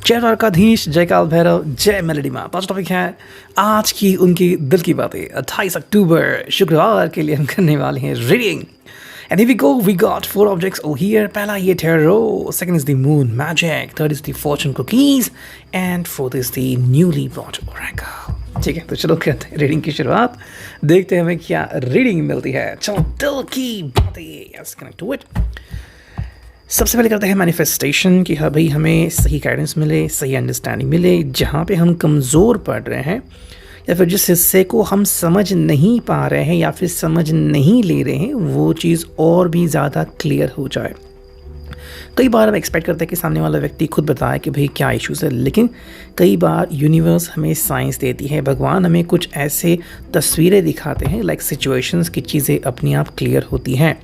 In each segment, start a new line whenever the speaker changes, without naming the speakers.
जय द्वारकाधीश, जय काल भैरव, जय मेलेडी माँ। पांच टॉपिक है आज की उनकी दिल की बातें। 28 अक्टूबर शुक्रवार के लिए हम करने वाले हैं reading. And here we go, we got 4 objects over here. पहला ये tarot, second is the moon magic, third is the fortune cookies, and fourth is the newly bought oracle. ठीक है, तो चलो करते हैं रीडिंग की शुरुआत। देखते हैं हमें क्या रीडिंग मिलती है। चलो दिल की बातें, यस, कनेक्ट टू इट। सबसे पहले करते हैं मैनिफेस्टेशन कि हाँ भाई हमें सही गाइडेंस मिले, सही अंडरस्टैंडिंग मिले। जहाँ पे हम कमज़ोर पड़ रहे हैं या फिर जिस हिस्से को हम समझ नहीं पा रहे हैं या फिर समझ नहीं ले रहे हैं, वो चीज़ और भी ज़्यादा क्लियर हो जाए। कई बार हम एक्सपेक्ट करते हैं कि सामने वाला व्यक्ति खुद बताए कि भाई क्या इश्यूज़ है, लेकिन कई बार यूनिवर्स हमें साइंस देती है, भगवान हमें कुछ ऐसे तस्वीरें दिखाते हैं, लाइक सिचुएशंस की चीज़ें अपने आप क्लियर होती हैं।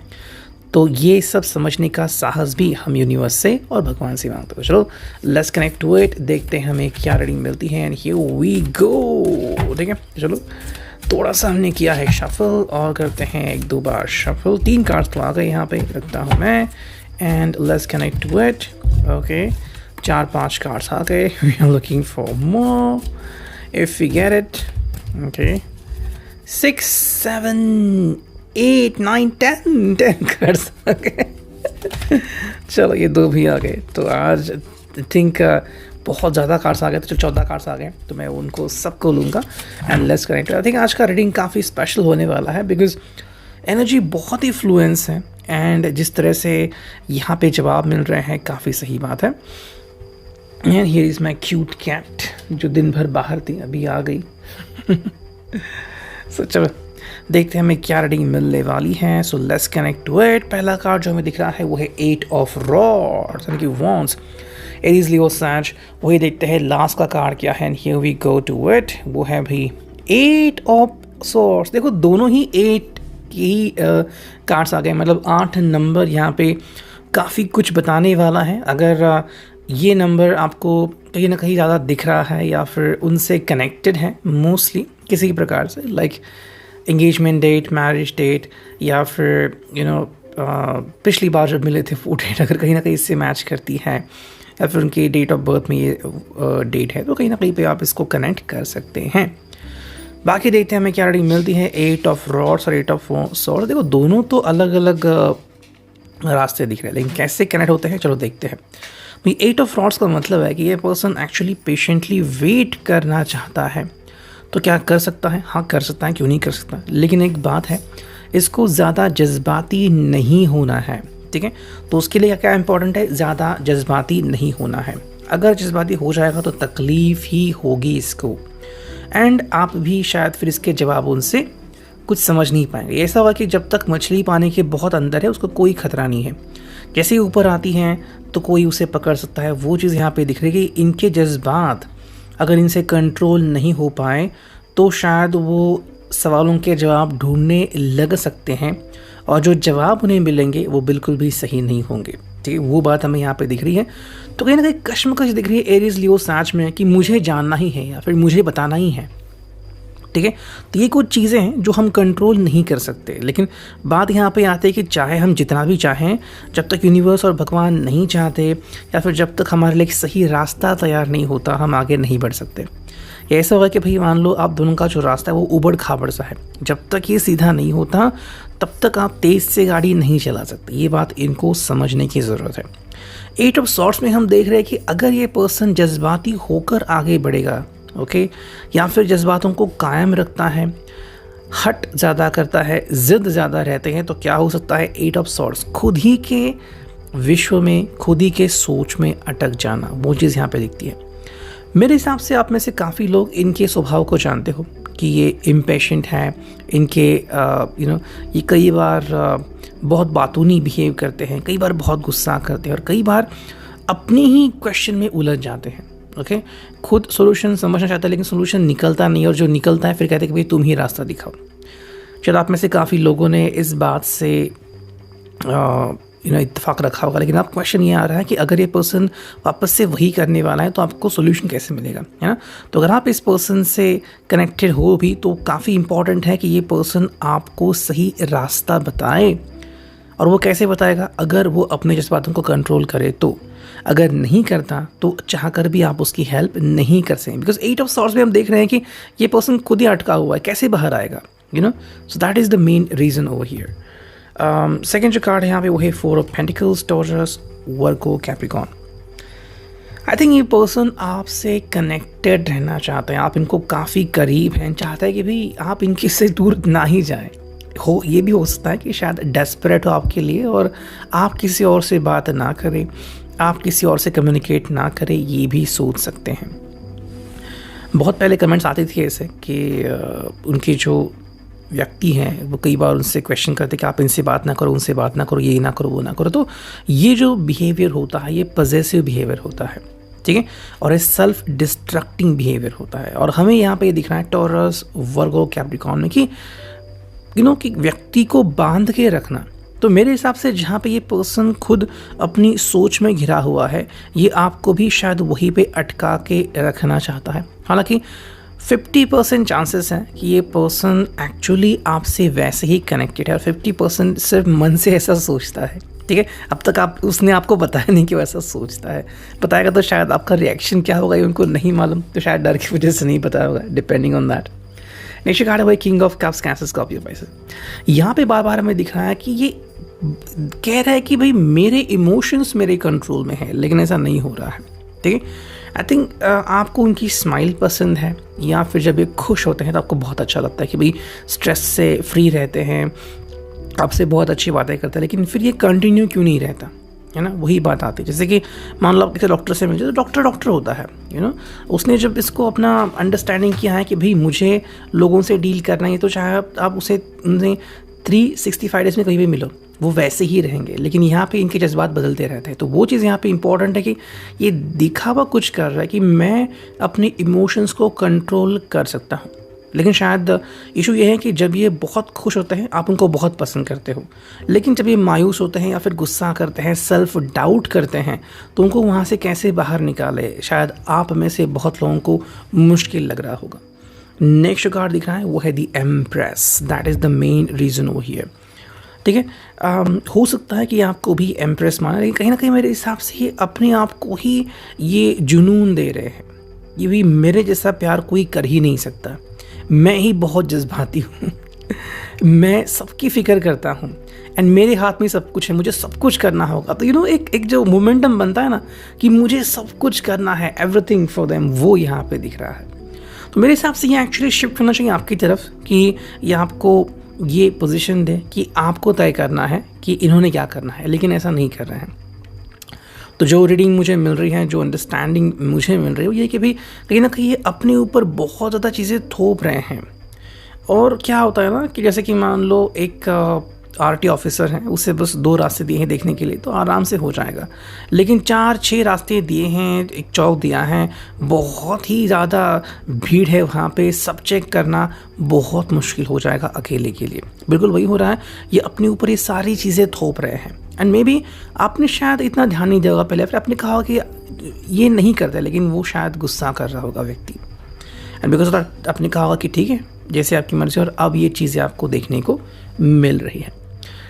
तो ये सब समझने का साहस भी हम यूनिवर्स से और भगवान से मांगते हैं। चलो लेट्स कनेक्ट टू इट, देखते हैं हमें क्या रीडिंग मिलती है। And here we go. ठीक है, चलो थोड़ा सा हमने किया है शफल और करते हैं 1-2 बार शफल। 3 कार्ड्स तो आ गए यहाँ पे रखता हूँ मैं। And let's connect to it. Okay, 4-5 cards आ गए। We are looking for more if we get it. Okay, 6, 7, 8, 9, 10 cards आ गए। चलो ये 2 भी आ गए, तो आज थिंक बहुत ज़्यादा कार्ड्स आ गए, तो 14 कार्ड्स आ गए, तो मैं उनको सबको लूँगा। And let's connect. I think आज का रीडिंग काफ़ी स्पेशल होने वाला है बिकॉज एनर्जी बहुत ही फ्लुएंस है एंड जिस तरह से यहाँ पे जवाब मिल रहे हैं काफ़ी सही बात है। And here is my cute cat जो दिन भर बाहर थी, अभी आ गई। सो चलो देखते हैं हमें क्या रीडिंग मिलने वाली है। So let's connect to it. पहला कार्ड जो हमें दिख रहा है वो है 8 ऑफ रॉड्स यानी कि वॉन्ड्स। एरीज, लियो, सैज। वही देखते हैं लास्ट का कार्ड क्या है। And here we go to it. वो है भाई 8 ऑफ सॉर्ड्स। देखो दोनों ही 8 की कार्ड्स आ गए, मतलब 8 नंबर यहाँ पे काफ़ी कुछ बताने वाला है। अगर ये नंबर आपको कहीं ना कहीं ज़्यादा दिख रहा है या फिर उनसे कनेक्टेड है मोस्टली किसी प्रकार से, like engagement date, marriage date, या फिर पिछली बार जब मिले थे वो डेट अगर कहीं ना कहीं इससे मैच करती है या फिर उनकी डेट ऑफ बर्थ में ये डेट है, तो कहीं ना कहीं पे आप इसको कनेक्ट कर सकते हैं। बाकी देखते हैं हमें क्या रीडिंग मिलती है। 8 ऑफ रॉड्स और 8 ऑफ सॉर्ड्स। देखो दोनों तो अलग अलग रास्ते दिख रहे हैं, लेकिन कैसे कनेक्ट होते हैं चलो देखते हैं। 8 ऑफ रॉड्स का मतलब है कि ये पर्सन एक्चुअली पेशेंटली वेट करना चाहता है। तो क्या कर सकता है? हाँ कर सकता है, क्यों नहीं कर सकता। लेकिन एक बात है, इसको ज़्यादा जज्बाती नहीं होना है। ठीक है, तो उसके लिए क्या इंपॉर्टेंट है, ज़्यादा जज्बाती नहीं होना है। अगर जज्बाती हो जाएगा तो तकलीफ़ ही होगी इसको, एंड आप भी शायद फिर इसके जवाब उनसे कुछ समझ नहीं पाएंगे। ऐसा होगा कि जब तक मछली पानी के बहुत अंदर है उसको कोई खतरा नहीं है, जैसे ही ऊपर आती हैं तो कोई उसे पकड़ सकता है। वो चीज़ यहाँ पे दिख रही है कि इनके जज्बात अगर इनसे कंट्रोल नहीं हो पाए तो शायद वो सवालों के जवाब ढूंढने लग सकते हैं, और जो जवाब उन्हें मिलेंगे वो बिल्कुल भी सही नहीं होंगे। ठीक है, वो बात हमें यहाँ पे दिख रही है। तो कहीं ना कहीं कश्मकश दिख रही है एरीज, लियो, सैज में कि मुझे जानना ही है या फिर मुझे बताना ही है। ठीक है, तो ये कुछ चीज़ें हैं जो हम कंट्रोल नहीं कर सकते। लेकिन बात यहाँ पे आती है कि चाहे हम जितना भी चाहें, जब तक यूनिवर्स और भगवान नहीं चाहते या फिर जब तक हमारे लिए एक सही रास्ता तैयार नहीं होता, हम आगे नहीं बढ़ सकते। ऐसा होगा कि भाई मान लो आप दोनों का जो रास्ता है वो उबड़ खाबड़ सा है, जब तक ये सीधा नहीं होता तब तक आप तेज़ से गाड़ी नहीं चला सकते। ये बात इनको समझने की ज़रूरत है। 8 ऑफ सॉर्ड्स में हम देख रहे हैं कि अगर ये पर्सन जज्बाती होकर आगे बढ़ेगा, ओके, या फिर जज्बातों को कायम रखता है, हट ज़्यादा करता है, ज़िद ज़्यादा रहते हैं, तो क्या हो सकता है 8 ऑफ सॉर्ड्स खुद ही के विश्व में, खुद ही के सोच में अटक जाना, वो चीज़ यहाँ पे दिखती है। मेरे हिसाब से आप में से काफ़ी लोग इनके स्वभाव को जानते हो कि ये इम्पेशेंट हैं, इनके ये कई बार बहुत बातूनी बिहेव करते हैं, कई बार बहुत गुस्सा करते हैं और कई बार अपने ही क्वेश्चन में उलझ जाते हैं। ओके, खुद सोल्यूशन समझना चाहता है लेकिन सोल्यूशन निकलता नहीं, और जो निकलता है फिर कहते हैं कि भाई तुम ही रास्ता दिखाओ। चलो आप में से काफ़ी लोगों ने इस बात से इत्तेफाक रखा होगा, लेकिन आप क्वेश्चन ये आ रहा है कि अगर ये पर्सन वापस से वही करने वाला है तो आपको सोल्यूशन कैसे मिलेगा, है ना। तो अगर आप इस पर्सन से कनेक्टेड हो भी तो काफ़ी इंपॉर्टेंट है कि ये पर्सन आपको सही रास्ता बताए और वो कैसे बताएगा? अगर वो अपने जज्बातों को कंट्रोल करे तो। अगर नहीं करता तो चाह कर भी आप उसकी हेल्प नहीं कर सकें, बिकॉज 8 ऑफ सॉर्ट्स में हम देख रहे हैं कि ये पर्सन खुद ही अटका हुआ है, कैसे बाहर आएगा, you know. So that is the main reason over here. Second जो कार्ड है यहाँ पे वो है 4 of pentacles, taurus, Virgo, Capricorn. I think ये पर्सन आपसे कनेक्टेड रहना चाहते हैं, आप इनको काफ़ी करीब हैं, चाहता है कि भाई आप इनके से दूर ना ही जाएं। ये भी हो सकता है कि शायद डेस्परेट हो आपके लिए और आप किसी और से बात ना करें, आप किसी और से कम्युनिकेट ना करें, ये भी सोच सकते हैं। बहुत पहले कमेंट्स आते थे ऐसे कि उनके जो व्यक्ति हैं वो कई बार उनसे क्वेश्चन करते कि आप इनसे बात ना करो, उनसे बात ना करो, ये ना करो, वो ना करो। तो ये जो बिहेवियर होता है ये पॉजेसिव बिहेवियर होता है, ठीक है, और ये सेल्फ डिस्ट्रक्टिंग बिहेवियर होता है। और हमें यहाँ पे ये दिख रहा है टॉरस, वर्गो, कैप्रिकॉर्न में कि कि व्यक्ति को बांध के रखना। तो मेरे हिसाब से जहाँ पे ये पर्सन खुद अपनी सोच में घिरा हुआ है, ये आपको भी शायद वहीं पे अटका के रखना चाहता है। हालांकि 50% चांसेस हैं कि ये पर्सन एक्चुअली आपसे वैसे ही कनेक्टेड है और 50% सिर्फ मन से ऐसा सोचता है, ठीक है। अब तक उसने आपको बताया नहीं कि वो ऐसा सोचता है। बताएगा तो शायद आपका रिएक्शन क्या होगा ये उनको नहीं मालूम, तो शायद डर की वजह से नहीं बताया होगा, depending on that. Next card है भाई king of cups, cancer, Scorpio, Pisces. यहाँ पे बार बार हमें दिख रहा है कि ये कह रहा है कि भाई मेरे इमोशंस मेरे कंट्रोल में है, लेकिन ऐसा नहीं हो रहा है, ठीक है। आई थिंक आपको उनकी स्माइल पसंद है, या फिर जब ये खुश होते हैं तो आपको बहुत अच्छा लगता है कि भाई स्ट्रेस से फ्री रहते हैं, आपसे बहुत अच्छी बातें करते हैं, लेकिन फिर ये कंटिन्यू क्यों नहीं रहता, है ना। वही बात आती है, जैसे कि मान लो आप किसी डॉक्टर से मिल जाए तो डॉक्टर होता है, यू नो। उसने जब इसको अपना अंडरस्टैंडिंग किया है कि भाई मुझे लोगों से डील करना है, तो चाहे आप उसे 365 डेज में कहीं भी मिलो वो वैसे ही रहेंगे, लेकिन यहाँ पे इनके जज्बात बदलते रहते हैं। तो वो चीज़ यहाँ पे इंपॉर्टेंट है कि ये दिखावा कुछ कर रहा है कि मैं अपने इमोशंस को कंट्रोल कर सकता हूँ, लेकिन शायद इशू ये है कि जब ये बहुत खुश होते हैं आप उनको बहुत पसंद करते हो, लेकिन जब ये मायूस होते हैं या फिर गुस्सा करते हैं, सेल्फ डाउट करते हैं, तो उनको वहाँ से कैसे बाहर निकाले, शायद आप में से बहुत लोगों को मुश्किल लग रहा होगा। नेक्स्ट कार्ड दिख रहा है वो है the empress, that is the main reason वो हियर, ठीक है। हो सकता है कि आपको भी एम्प्रेस माना, लेकिन कहीं ना कहीं मेरे हिसाब से ये अपने आप को ही ये जुनून दे रहे हैं, ये भी मेरे जैसा प्यार कोई कर ही नहीं सकता, मैं ही बहुत जज्बाती हूँ मैं सबकी फ़िक्र करता हूँ एंड मेरे हाथ में सब कुछ है, मुझे सब कुछ करना होगा। तो एक जो मोमेंटम बनता है ना कि मुझे सब कुछ करना है, एवरीथिंग फॉर देम, वो यहाँ पे दिख रहा है। तो मेरे हिसाब से ये एक्चुअली शिफ्ट होना चाहिए आपकी तरफ कि ये आपको ये पोजीशन दे कि आपको तय करना है कि इन्होंने क्या करना है, लेकिन ऐसा नहीं कर रहे हैं। तो जो रीडिंग मुझे मिल रही है, जो अंडरस्टैंडिंग मुझे मिल रही है, वो ये कि भाई कहीं ना कहीं ये अपने ऊपर बहुत ज़्यादा चीज़ें थोप रहे हैं। और क्या होता है ना कि जैसे कि मान लो एक आरटी ऑफिसर हैं, उसे बस 2 रास्ते दिए हैं देखने के लिए तो आराम से हो जाएगा, लेकिन 4-6 रास्ते दिए हैं, एक चौक दिया है, बहुत ही ज़्यादा भीड़ है वहाँ पे, सब चेक करना बहुत मुश्किल हो जाएगा अकेले के लिए। बिल्कुल वही हो रहा है, ये अपने ऊपर ये सारी चीज़ें थोप रहे हैं एंड मे बी आपने शायद इतना ध्यान नहीं दिया होगा पहले, फिर आपने कहा कि ये नहीं करता, लेकिन वो शायद गुस्सा कर रहा होगा व्यक्ति एंड बिकॉज आपने कहा होगा कि ठीक है जैसे आपकी मर्जी, और अब ये चीज़ें आपको देखने को मिल रही है।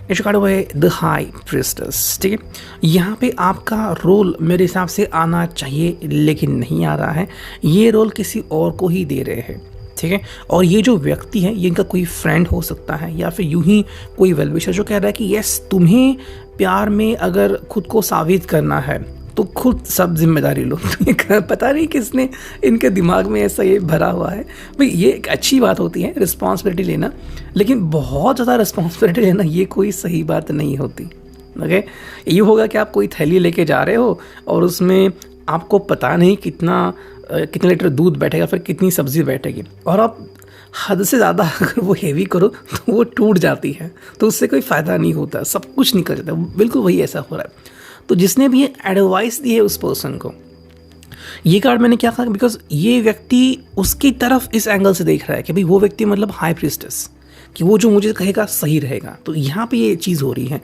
नेक्स्ट कार्ड हुआ है द हाई प्रीस्टेस, ठीक है। यहाँ पे आपका रोल मेरे हिसाब से आना चाहिए लेकिन नहीं आ रहा है, ये रोल किसी और को ही दे रहे हैं, ठीक है। और ये जो व्यक्ति है ये इनका कोई फ्रेंड हो सकता है या फिर यूं ही कोई वेलविशर जो कह रहा है कि यस तुम्हें प्यार में अगर खुद को साबित करना है तो खुद सब जिम्मेदारी लो। पता नहीं किसने इनके दिमाग में ऐसा ये भरा हुआ है। भाई ये एक अच्छी बात होती है रिस्पॉन्सिबिलिटी लेना, लेकिन बहुत ज़्यादा रिस्पॉन्सिबिलिटी लेना ये कोई सही बात नहीं होती। ओके, ये होगा कि आप कोई थैली लेके जा रहे हो और उसमें आपको पता नहीं कितने लीटर दूध बैठेगा, फिर कितनी सब्ज़ी बैठेगी, और आप हद से ज़्यादा अगर वो हेवी करो तो वो टूट जाती है, तो उससे कोई फ़ायदा नहीं होता, सब कुछ निकल जाता है। बिल्कुल वही ऐसा हो रहा है। तो जिसने भी ये एडवाइस दी है उस पर्सन को, ये कार्ड मैंने क्या कहा, बिकॉज ये व्यक्ति उसकी तरफ इस एंगल से देख रहा है कि भाई वो व्यक्ति मतलब हाई प्रीस्टेस, कि वो जो मुझे कहेगा सही रहेगा। तो यहाँ पे ये चीज़ हो रही है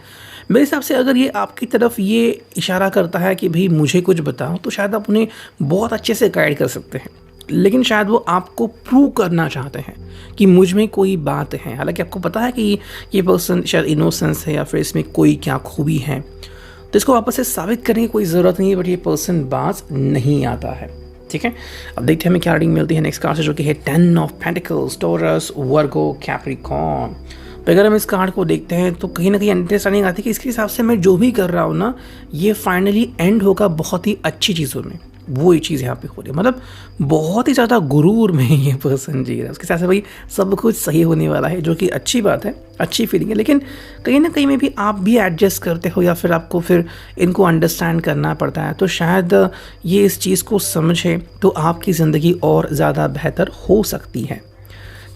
मेरे हिसाब से। अगर ये आपकी तरफ ये इशारा करता है कि भाई मुझे कुछ बताओ, तो शायद आप उन्हें बहुत अच्छे से गाइड कर सकते हैं। लेकिन शायद वो आपको प्रूव करना चाहते हैं कि मुझ में कोई बात है। हालांकि आपको पता है कि ये पर्सन शायद इनोसेंस है या फिर इसमें कोई क्या खूबी है, तो इसको वापस से साबित करने की कोई ज़रूरत नहीं है, बट ये पर्सन बाज नहीं आता है। ठीक है, अब देखते हैं हमें क्या रीडिंग मिलती है नेक्स्ट कार्ड से, जो कि है 10 of pentacles, taurus, Virgo, Capricorn. तो अगर हम इस कार्ड को देखते हैं तो कहीं ना कहीं अंडरस्टैंडिंग आती है कि इसके हिसाब से मैं जो भी कर रहा हूँ ना, ये फाइनली एंड होगा बहुत ही अच्छी चीज़ों में। वो ही चीज़ यहाँ पे हो रही है, मतलब बहुत ही ज़्यादा गुरूर में ये पर्सन जी रहा है। उसके साथ से भाई सब कुछ सही होने वाला है, जो कि अच्छी बात है, अच्छी फीलिंग है। लेकिन कहीं ना कहीं में भी आप भी एडजस्ट करते हो या फिर आपको फिर इनको अंडरस्टैंड करना पड़ता है। तो शायद ये इस चीज़ को समझे तो आपकी ज़िंदगी और ज़्यादा बेहतर हो सकती है।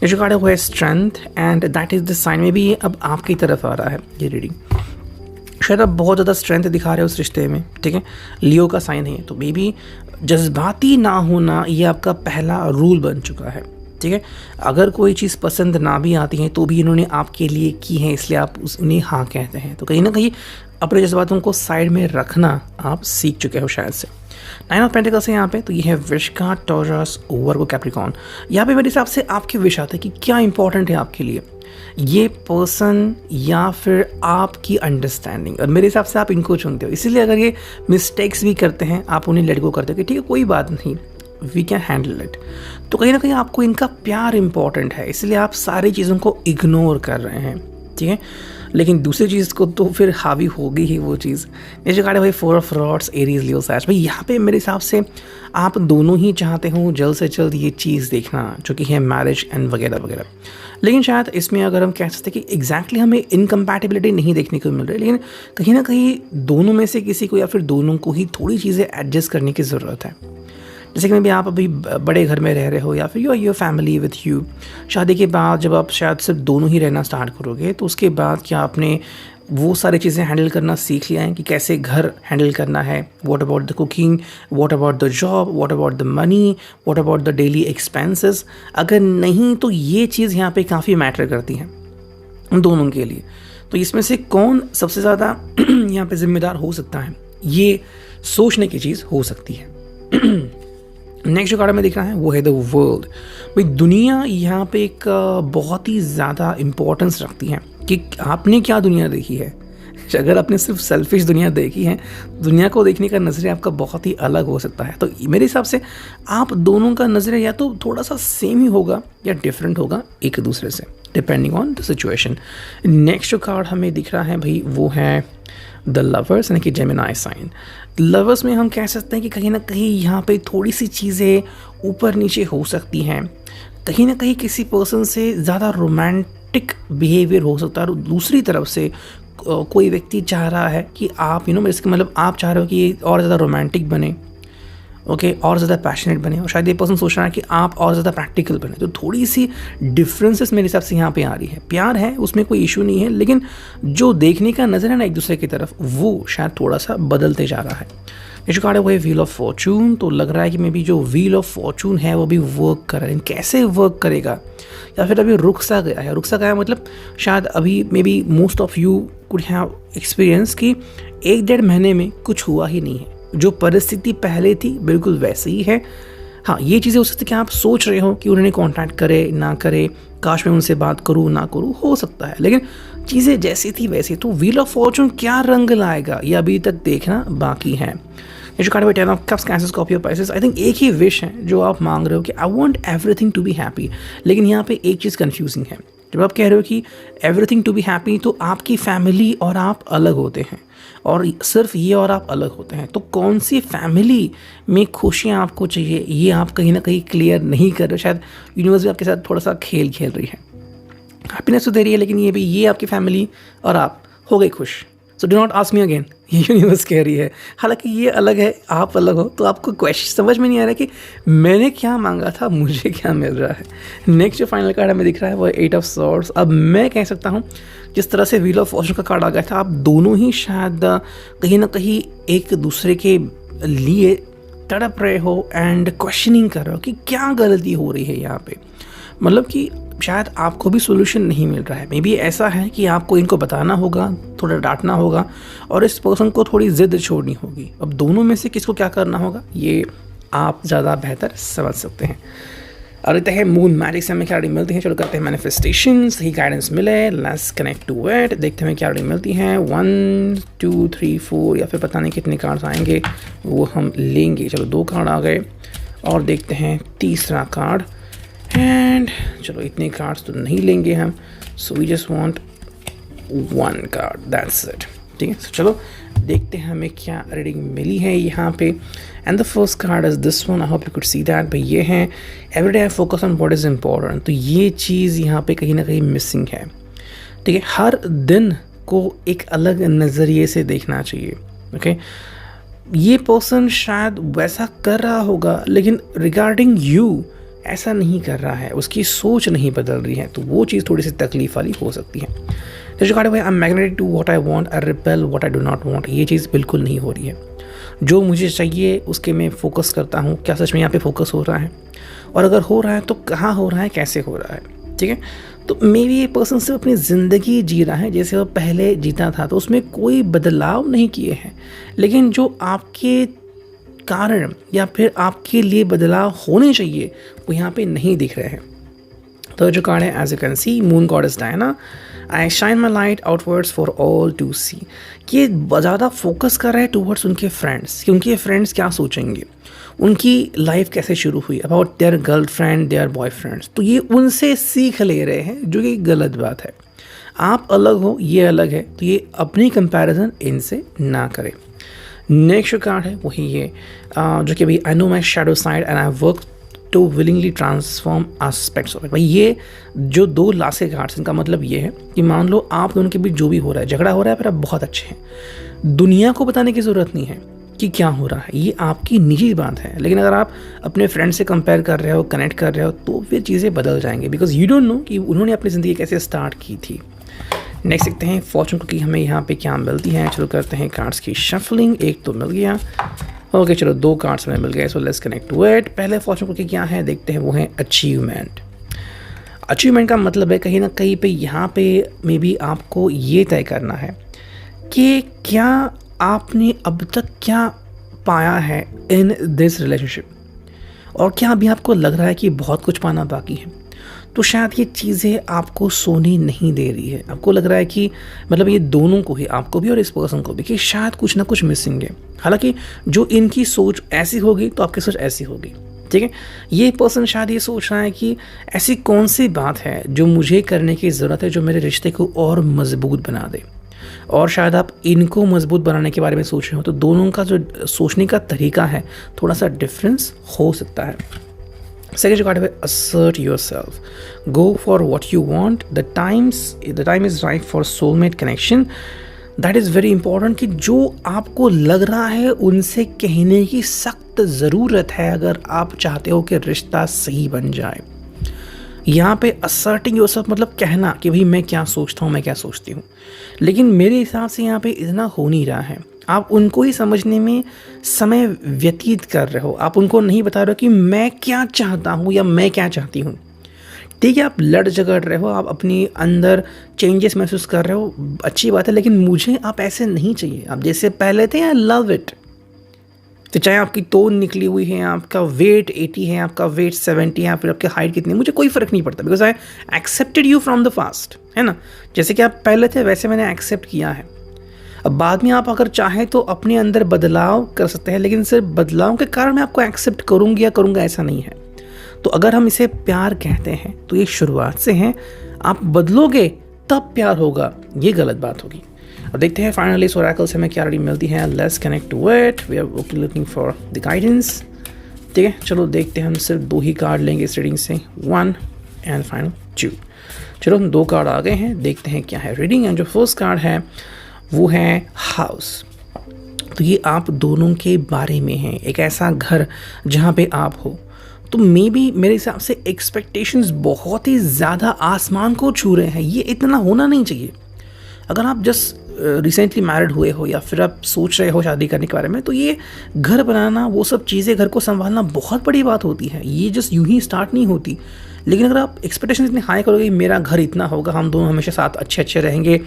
ये जो कार्ड है वो है strength, and that is the sign में भी ये अब आपकी तरफ आ रहा है ये रीडिंग। शायद आप बहुत ज़्यादा स्ट्रेंथ दिखा रहे हो उस रिश्ते में। ठीक है, लियो का साइन है, तो मे बी जज्बाती ना होना ये आपका पहला रूल बन चुका है। ठीक है, अगर कोई चीज़ पसंद ना भी आती है तो भी इन्होंने आपके लिए की है, इसलिए आप उन्हें हाँ कहते हैं। तो कहीं ना कहीं अपने जज्बातों को साइड में रखना आप सीख चुके हो शायद से। 9 ऑफ पेंटिकल्स है यहाँ पे, तो ये है विश का, टॉरस, वर्गो, कैप्रिकॉर्न। यहाँ पे मेरे हिसाब से आपके विश आते हैं कि क्या इंपॉर्टेंट है आपके लिए, ये पर्सन या फिर आपकी अंडरस्टैंडिंग। और मेरे हिसाब से आप इनको चुनते हो, इसीलिए अगर ये मिस्टेक्स भी करते हैं आप उन्हें लेट गो करते हो कि ठीक है कोई बात नहीं, वी कैन हैंडल इट। तो कहीं ना कहीं आपको इनका प्यार इंपॉर्टेंट है, इसलिए आप सारी चीज़ों को इग्नोर कर रहे हैं। ठीक है, लेकिन दूसरी चीज़ को तो फिर हावी होगी ही वो चीज़। ये जो कार्ड है भाई 4 ऑफ रॉड्स, एरीज, लियो, सैज। भाई यहाँ पे मेरे हिसाब से आप दोनों ही चाहते हो जल्द से जल्द ये चीज़ देखना, जो कि है मैरिज एंड वगैरह वगैरह। लेकिन शायद इसमें अगर हम कह सकते हैं कि एग्जैक्टली हमें इनकम्पैटिबिलिटी नहीं देखने को मिल रही, लेकिन कहीं ना कहीं दोनों में से किसी को या फिर दोनों को ही थोड़ी चीज़ें एडजस्ट करने की ज़रूरत है। जैसे कि मैं भी आप अभी बड़े घर में रह रहे हो या फिर योर फैमिली विथ यू, शादी के बाद जब आप शायद सिर्फ दोनों ही रहना स्टार्ट करोगे तो उसके बाद क्या आपने वो सारी चीज़ें हैंडल करना सीख लिया है कि कैसे घर हैंडल करना है। What about the cooking, what about the job, what about the money, what about the daily expenses. अगर नहीं तो ये चीज़ यहाँ पे काफ़ी मैटर करती है उन दोनों के लिए। तो इसमें से कौन सबसे ज़्यादा यहाँ पे जिम्मेदार हो सकता है, ये सोचने की चीज़ हो सकती है। नेक्स्ट जो कार्ड में दिख रहा है वो है द वर्ल्ड। भाई दुनिया यहाँ पे एक बहुत ही ज़्यादा इम्पोर्टेंस रखती है कि आपने क्या दुनिया देखी है। अगर आपने सिर्फ सेल्फिश दुनिया देखी है, दुनिया को देखने का नज़रिया आपका बहुत ही अलग हो सकता है। तो मेरे हिसाब से आप दोनों का नज़रिया या तो थोड़ा सा सेम ही होगा या डिफरेंट होगा एक दूसरे से, depending on the situation. Next जो कार्ड हमें दिख रहा है भाई वो है द लवर्स, यानी कि जेमिनाई साइन। लवर्स में हम कह सकते हैं कि कहीं ना कहीं यहाँ पे थोड़ी सी चीज़ें ऊपर नीचे हो सकती हैं। कहीं ना कहीं किसी पर्सन से ज़्यादा रोमांटिक बिहेवियर हो सकता है और दूसरी तरफ से कोई व्यक्ति चाह रहा है कि आप इसका मतलब आप चाह रहे हो कि ये और ज़्यादा रोमांटिक बने, ओके, और ज़्यादा पैशनेट बने, और शायद ये पर्सन सोच रहा है कि आप और ज़्यादा प्रैक्टिकल बने। तो थोड़ी सी डिफरेंसेस मेरे हिसाब से यहाँ पे आ रही है। प्यार है, उसमें कोई इशू नहीं है, लेकिन जो देखने का नज़र है ना एक दूसरे की तरफ, वो शायद थोड़ा सा बदलते जा रहा है। ये जो कार्ड है वो है व्हील ऑफ फॉर्चून। तो लग रहा है कि मे बी जो व्हील ऑफ फॉर्चून है वो भी वर्क कर रहा है। कैसे वर्क करेगा, या फिर अभी रुक सा गया है। रुक सा गया मतलब शायद अभी may be most of you could have experience कि 1-1.5 महीने में कुछ हुआ ही नहीं है। जो परिस्थिति पहले थी बिल्कुल वैसे ही है। हाँ, ये चीज़ें हो सकती है कि आप सोच रहे हो कि उन्होंने कांटेक्ट करे ना करे, काश मैं उनसे बात करूँ ना करूँ, हो सकता है, लेकिन चीज़ें जैसी थी वैसी। तो व्हील ऑफ फॉर्चून क्या रंग लाएगा ये अभी तक देखना बाकी है। ये जो कार्ड है 10 of cups, cancer, Scorpio, Pisces. I think एक ही विश है जो आप मांग रहे हो कि I want everything to be happy, लेकिन यहाँ पे एक चीज़ कंफ्यूजिंग है। जब आप कह रहे हो कि एवरीथिंग टू बी हैप्पी, तो आपकी फैमिली और आप अलग होते हैं, और सिर्फ ये और आप अलग होते हैं। तो कौन सी फैमिली में खुशियाँ आपको चाहिए, ये आप कहीं ना कहीं क्लियर नहीं कर रहे। शायद यूनिवर्स भी आपके साथ थोड़ा सा खेल खेल रही है, हैप्पीनेस तो दे रही है, लेकिन ये भी ये आपकी फैमिली और आप हो गए खुश। So do not ask me again, ये यूनिवर्स कह रही है। हालांकि ये अलग है, आप अलग हो, तो आपको क्वेश्चन समझ में नहीं आ रहा कि मैंने क्या मांगा था, मुझे क्या मिल रहा है। नेक्स्ट जो फाइनल कार्ड हमें दिख रहा है वो 8 ऑफ सॉर्ड्स। अब मैं कह सकता हूँ जिस तरह से व्हील ऑफ फॉर्चून का कार्ड आ गया था, आप दोनों ही शायद कहीं ना कहीं एक दूसरे के लिए तड़प रहे हो एंड क्वेश्चनिंग कर रहे हो कि क्या गलती हो रही है यहाँ पे। मतलब कि शायद आपको भी सोल्यूशन नहीं मिल रहा है। मे बी ऐसा है कि आपको इनको बताना होगा, थोड़ा डांटना होगा, और इस पर्सन को थोड़ी ज़िद छोड़नी होगी। अब दोनों में से किसको क्या करना होगा, ये आप ज़्यादा बेहतर समझ सकते हैं। और रहते हैं मून मैजिक से हमें क्या रीडिंग मिलती है। चलो करते हैं मैनिफेस्टेशन, सही गाइडेंस मिले, लेट्स कनेक्ट टू इट। देखते हैं क्या रीडिंग मिलती है। 1 2 3 4 या फिर पता नहीं कितने कार्ड्स आएंगे वो हम लेंगे। चलो 2 कार्ड आ गए और देखते हैं तीसरा कार्ड। एंड चलो इतने कार्ड्स तो नहीं लेंगे हम, so we just want 1 card, that's it. ठीक है, चलो देखते हैं हमें क्या रीडिंग मिली है यहाँ पे। And the first card is this one, I hope you could see that. भाई ये है everyday I focus on what is important. तो ये चीज़ यहाँ पे कहीं ना कहीं मिसिंग है। ठीक है, हर दिन को एक अलग नज़रिए से देखना चाहिए। ओके, ये पर्सन शायद वैसा कर रहा होगा लेकिन रिगार्डिंग यू ऐसा नहीं कर रहा है, उसकी सोच नहीं बदल रही है, तो वो चीज़ थोड़ी सी तकलीफ वाली हो सकती है। जैसे कहा भाई I am magnetic to what I want, I repel what I do not want. ये चीज़ बिल्कुल नहीं हो रही है। जो मुझे चाहिए उसके मैं फोकस करता हूँ। क्या सच में यहाँ पे फोकस हो रहा है? और अगर हो रहा है तो कहाँ हो रहा है, कैसे हो रहा है? ठीक है, तो मे बी ये पर्सन सिर्फ अपनी ज़िंदगी जी रहा है जैसे वो पहले जीता था, तो उसमें कोई बदलाव नहीं किए हैं, लेकिन जो आपके कारण या फिर आपके लिए बदलाव होने चाहिए वो यहाँ पे नहीं दिख रहे हैं। तो जो कार्ड है as you can see, moon goddess Diana, I shine my light outwards for all to see. ये ज़्यादा फोकस कर रहे हैं टूवर्ड्स उनके फ्रेंड्स, कि उनके फ्रेंड्स क्या सोचेंगे, उनकी लाइफ कैसे शुरू हुई, about their girlfriend, their boyfriends. तो ये उनसे सीख ले रहे हैं, जो कि गलत बात है। आप अलग हो, ये अलग है, तो ये अपनी कंपैरिजन इनसे ना करें। नेक्स्ट कार्ड है वही ये जो कि भाई I know my shadow side and I work to willingly transform aspects of it. भाई ये जो 2 लास्ट के कार्ड्स, इनका मतलब ये है कि मान लो आप दोनों के बीच जो भी हो रहा है, झगड़ा हो रहा है, फिर आप बहुत अच्छे हैं, दुनिया को बताने की ज़रूरत नहीं है कि क्या हो रहा है, ये आपकी निजी बात है। लेकिन अगर आप अपने फ्रेंड से कंपेयर कर रहे हो, कनेक्ट कर रहे हो, तो फिर चीज़ें बदल जाएंगे, बिकॉज यू डोंट नो कि उन्होंने अपनी ज़िंदगी कैसे स्टार्ट की थी। नेक्स्ट देखते हैं फॉर्चून कुकी हमें यहाँ पे क्या मिलती है। चलो करते हैं कार्ड्स की शफलिंग। एक तो मिल गया, ओके चलो 2 कार्ड्स हमें मिल गए, so let's connect to it. पहले फॉर्चून कुकी क्या है देखते हैं, वो है अचीवमेंट। अचीवमेंट का मतलब है कहीं ना कहीं पे यहाँ पे मे बी आपको ये तय करना है कि क्या आपने अब तक क्या पाया है इन दिस रिलेशनशिप, और क्या अभी आपको लग रहा है कि बहुत कुछ पाना बाकी है। तो शायद ये चीज़ें आपको सोने नहीं दे रही है, आपको लग रहा है कि मतलब ये दोनों को ही, आपको भी और इस पर्सन को भी, कि शायद कुछ ना कुछ मिसिंग है। हालांकि जो इनकी सोच ऐसी होगी तो आपकी सोच ऐसी होगी। ठीक है, ये पर्सन शायद ये सोच रहा है कि ऐसी कौन सी बात है जो मुझे करने की ज़रूरत है जो मेरे रिश्ते को और मजबूत बना दे, और शायद आप इनको मजबूत बनाने के बारे में सोच रहे हो। तो दोनों का जो सोचने का तरीका है थोड़ा सा डिफरेंस हो सकता है। Second card है assert yourself, go for what you want, the time is right for soulmate connection. That is very important कि जो आपको लग रहा है उनसे कहने की सख्त ज़रूरत है अगर आप चाहते हो कि रिश्ता सही बन जाए। यहाँ पे asserting yourself मतलब कहना कि भाई मैं क्या सोचता हूँ, मैं क्या सोचती हूँ, लेकिन मेरे हिसाब से यहाँ पे इतना हो नहीं रहा है। आप उनको ही समझने में समय व्यतीत कर रहे हो, आप उनको नहीं बता रहे हो कि मैं क्या चाहता हूँ या मैं क्या चाहती हूँ। ठीक है, आप लड़ झगड़ रहे हो, आप अपनी अंदर चेंजेस महसूस कर रहे हो, अच्छी बात है, लेकिन मुझे आप ऐसे नहीं चाहिए। आप जैसे पहले थे, आई लव इट। तो चाहे आपकी तोन निकली हुई है, आपका वेट 80 है, आपका वेट 70 है, फिर आपकी हाइट कितनी है, मुझे कोई फ़र्क नहीं पड़ता, because I accepted you from the fast, है ना। जैसे कि आप पहले थे वैसे मैंने एक्सेप्ट किया है। अब बाद में आप अगर चाहें तो अपने अंदर बदलाव कर सकते हैं, लेकिन सिर्फ बदलाव के कारण मैं आपको एक्सेप्ट करूँगी या करूँगा ऐसा नहीं है। तो अगर हम इसे प्यार कहते हैं तो ये शुरुआत से है, आप बदलोगे तब प्यार होगा, ये गलत बात होगी। अब देखते हैं फाइनली इस ओरेकल से हमें क्या रीडिंग मिलती है। Let's connect to it, we are looking for the guidance. ठीक है, चलो देखते हैं, हम सिर्फ 2 ही कार्ड लेंगे इस रीडिंग से, 1 एंड फाइनल 2। चलो हम 2 कार्ड आ गए हैं, देखते हैं क्या है रीडिंग। एंड जो फर्स्ट कार्ड है वो है हाउस। तो ये आप दोनों के बारे में है, एक ऐसा घर जहाँ पे आप हो। तो मे बी मेरे हिसाब से एक्सपेक्टेशंस बहुत ही ज़्यादा आसमान को छू रहे हैं, ये इतना होना नहीं चाहिए। अगर आप जस्ट रिसेंटली मैरिड हुए हो या फिर आप सोच रहे हो शादी करने के बारे में, तो ये घर बनाना, वो सब चीज़ें, घर को संभालना बहुत बड़ी बात होती है, ये जस्ट यूं ही स्टार्ट नहीं होती। लेकिन अगर आप एक्सपेक्टेशन इतनी हाई करोगे, मेरा घर इतना होगा, हम दोनों हमेशा साथ अच्छे रहेंगे,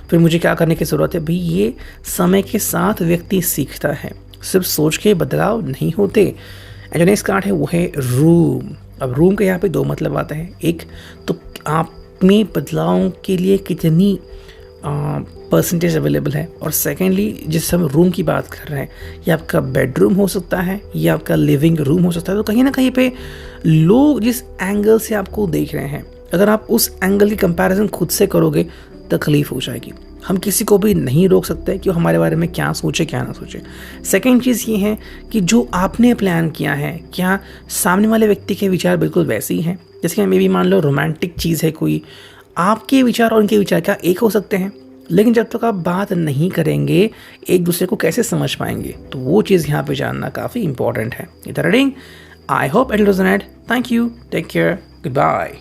फिर मुझे क्या करने की ज़रूरत है, भाई ये समय के साथ व्यक्ति सीखता है, सिर्फ सोच के बदलाव नहीं होते। एंड जो नेक्स्ट कार्ड है वो है रूम। अब रूम का यहाँ पे दो मतलब आता है, एक तो आप में बदलावों के लिए कितनी परसेंटेज अवेलेबल है, और सेकेंडली जिस हम रूम की बात कर रहे हैं ये आपका बेडरूम हो सकता है, ये आपका लिविंग रूम हो सकता है। तो कहीं ना कहीं पे लोग जिस एंगल से आपको देख रहे हैं, अगर आप उस एंगल की कंपैरिजन खुद से करोगे तकलीफ हो जाएगी। हम किसी को भी नहीं रोक सकते कि वो हमारे बारे में क्या सोचे क्या ना सोचे। सेकेंड चीज़ ये है कि जो आपने प्लान किया है क्या सामने वाले व्यक्ति के विचार बिल्कुल वैसे ही हैं। जैसे कि मे भी मान लो रोमांटिक चीज़ है कोई, आपके विचार और उनके विचार क्या एक हो सकते हैं, लेकिन जब तक आप बात नहीं करेंगे एक दूसरे को कैसे समझ पाएंगे, तो वो चीज़ यहाँ पे जानना काफ़ी इंपॉर्टेंट है। Reading I hope it resonate. Thank you, take care, good bye.